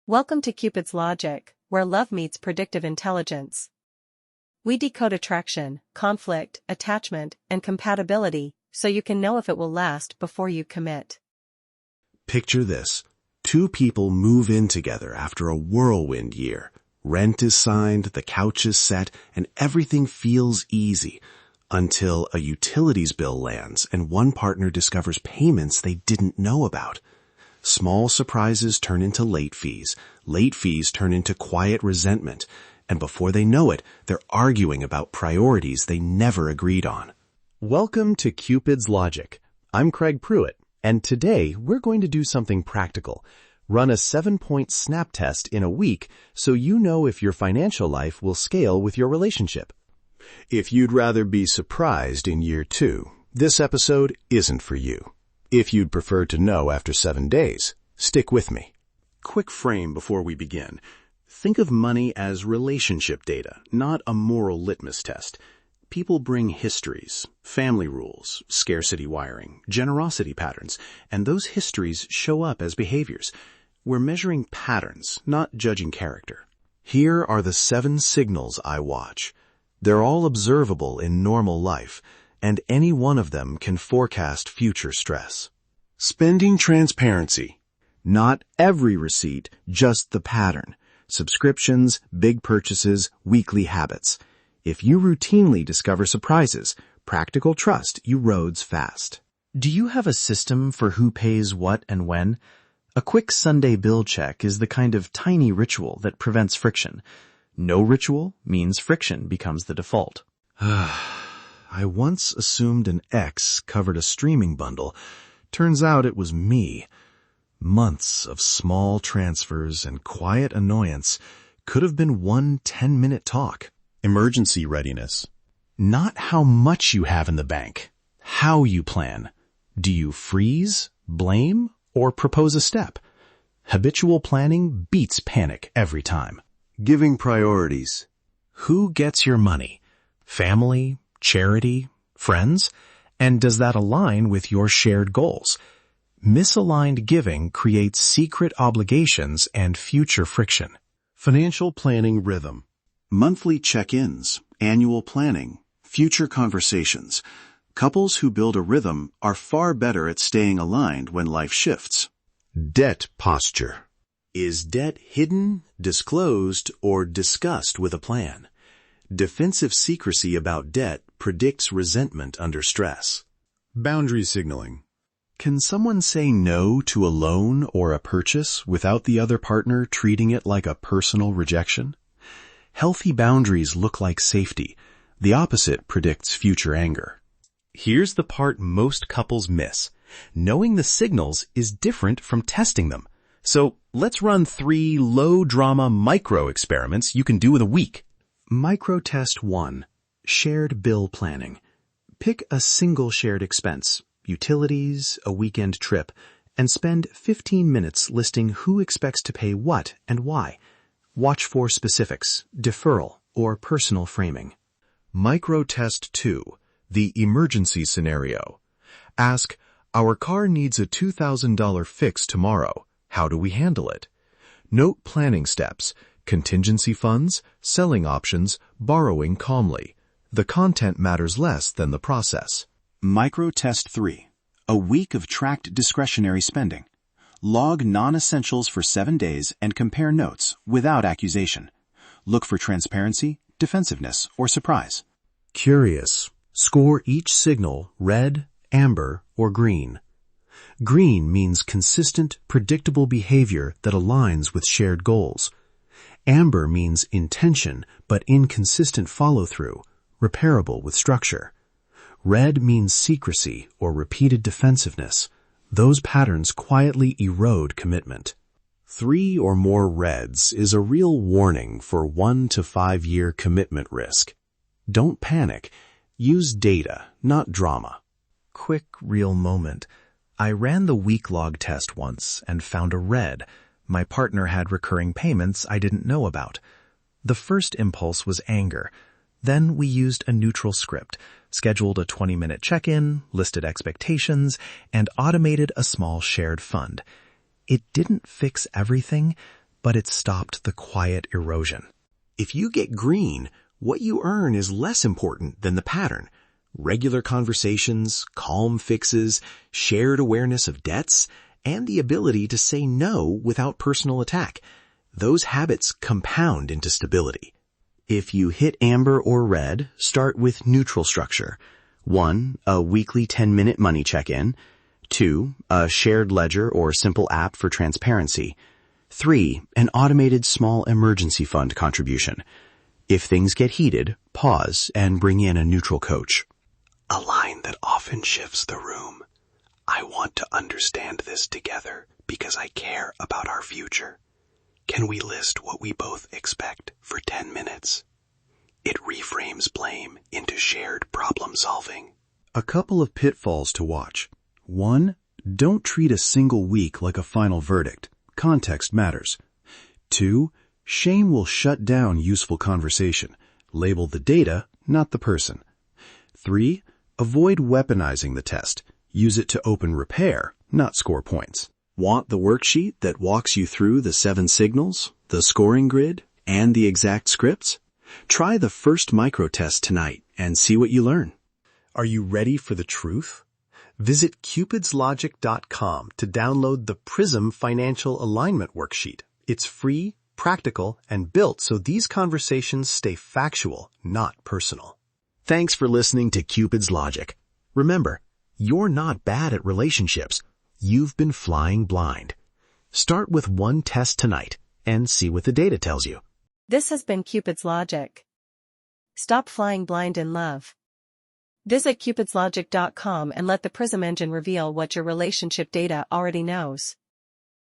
Welcome to Cupid's Logic, where love meets predictive intelligence. We decode attraction, conflict, attachment, and compatibility, so you can know if it will last before you commit. Picture this. Two people move in together after a whirlwind year. Rent is signed, the couch is set, and everything feels easy. Until a utilities bill lands and one partner discovers payments they didn't know about. Small surprises turn into late fees turn into quiet resentment, and before they know it, they're arguing about priorities they never agreed on. Welcome to Cupid's Logic. I'm Craig Pruitt, and today we're going to do something practical. Run a 7-point snap test in a week so you know if your financial life will scale with your relationship. If you'd rather be surprised in year 2, this episode isn't for you. If you'd prefer to know after 7 days, stick with me. Quick frame before we begin. Think of money as relationship data, not a moral litmus test. People bring histories, family rules, scarcity wiring, generosity patterns, and those histories show up as behaviors. We're measuring patterns, not judging character. Here are the 7 signals I watch. They're all observable in normal life, and any one of them can forecast future stress. Spending transparency. Not every receipt, just the pattern. Subscriptions, big purchases, weekly habits. If you routinely discover surprises, practical trust erodes fast. Do you have a system for who pays what and when? A quick Sunday bill check is the kind of tiny ritual that prevents friction. No ritual means friction becomes the default. I once assumed an ex covered a streaming bundle. Turns out it was me. Months of small transfers and quiet annoyance could have been one 10-minute talk. Emergency readiness. Not how much you have in the bank, how you plan. Do you freeze, blame, or propose a step? Habitual planning beats panic every time. Giving priorities. Who gets your money? Family? Charity? Friends? And does that align with your shared goals? Misaligned giving creates secret obligations and future friction. Financial planning rhythm. Monthly check-ins, annual planning, future conversations. Couples who build a rhythm are far better at staying aligned when life shifts. Debt posture. Is debt hidden, disclosed, or discussed with a plan? Defensive secrecy about debt predicts resentment under stress. Boundary signaling. Can someone say no to a loan or a purchase without the other partner treating it like a personal rejection? Healthy boundaries look like safety. The opposite predicts future anger. Here's the part most couples miss. Knowing the signals is different from testing them. So let's run 3 low-drama micro-experiments you can do in a week. Micro test 1. Shared bill planning. Pick a single shared expense, utilities, a weekend trip, and spend 15 minutes listing who expects to pay what and why. Watch for specifics, deferral, or personal framing. Micro test 2. The emergency scenario. Ask, our car needs a $2,000 fix tomorrow. How do we handle it? Note planning steps, contingency funds, selling options, borrowing calmly. The content matters less than the process. Micro test 3. A week of tracked discretionary spending. Log non-essentials for 7 days and compare notes without accusation. Look for transparency, defensiveness, or surprise. Curious. Score each signal red, amber, or green. Green means consistent, predictable behavior that aligns with shared goals. Amber means intention, but inconsistent follow-through, repairable with structure. Red means secrecy or repeated defensiveness. Those patterns quietly erode commitment. 3 or more reds is a real warning for 1 to 5 year commitment risk. Don't panic. Use data, not drama. Quick, real moment. I ran the week log test once and found a red. My partner had recurring payments I didn't know about. The first impulse was anger. Then we used a neutral script, scheduled a 20-minute check-in, listed expectations, and automated a small shared fund. It didn't fix everything, but it stopped the quiet erosion. If you get green, what you earn is less important than the pattern. Regular conversations, calm fixes, shared awareness of debts, and the ability to say no without personal attack. Those habits compound into stability. If you hit amber or red, start with neutral structure. 1, a weekly 10-minute money check-in. 2, a shared ledger or simple app for transparency. 3, an automated small emergency fund contribution. If things get heated, pause and bring in a neutral coach. A line that often shifts the room. I want to understand this together because I care about our future. Can we list what we both expect for 10 minutes? It reframes blame into shared problem solving. A couple of pitfalls to watch. 1, don't treat a single week like a final verdict. Context matters. 2, shame will shut down useful conversation. Label the data, not the person. 3, avoid weaponizing the test. Use it to open repair, not score points. Want the worksheet that walks you through the 7 signals, the scoring grid, and the exact scripts? Try the first micro test tonight and see what you learn. Are you ready for the truth? Visit cupidslogic.com to download the PRISM Financial Alignment Worksheet. It's free, practical, and built so these conversations stay factual, not personal. Thanks for listening to Cupid's Logic. Remember, you're not bad at relationships. You've been flying blind. Start with one test tonight and see what the data tells you. This has been Cupid's Logic. Stop flying blind in love. Visit cupidslogic.com and let the Prism engine reveal what your relationship data already knows.